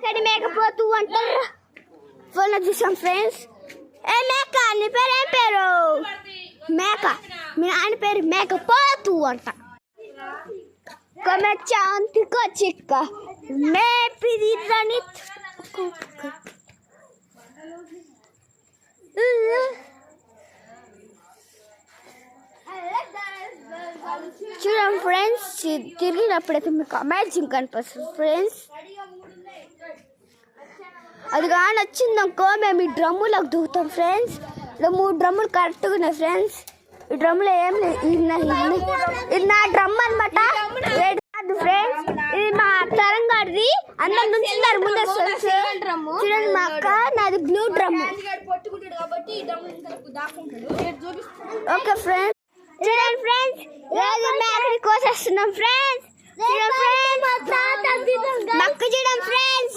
మేకని మేకపోతూ అంటారు. ఫోన్లో చూసాం ఫ్రెండ్స్. ఏ మేక, నీ పేరు ఏం పేరు? మేక. మీ ఆయన పేరు మేకపోతూ అంట. Come ciantico cicca, me piditanit. చూడండి ఫ్రెండ్స్, తిరిగినప్పుడైతే మీకు అమేజింగ్ కనిపిస్తుంది ఫ్రెండ్స్. అది కానీ వచ్చిందనుకో మేము ఈ డ్రమ్ములకు దూకుతాం ఫ్రెండ్స్. ఇలా 3 డ్రమ్ములు కరెక్ట్గా ఉన్నాయి ఫ్రెండ్స్. ఈ డ్రమ్ములో ఏం లేదు. ఇది నా డ్రమ్ అనమాట ఫ్రెండ్స్. ఇది మా తరంగాడిది. అందరు నుంచున్నారు ముందే. చూడండి మా అక్క, నాది బ్లూ డ్రమ్. ఓకే ఫ్రెండ్స్, చూడండి ఫ్రెండ్స్, ఈరోజు మేకని కోసేస్తున్నాం ఫ్రెండ్స్. చూడండి ఫ్రెండ్స్, మా అక్క చూడండి ఫ్రెండ్స్.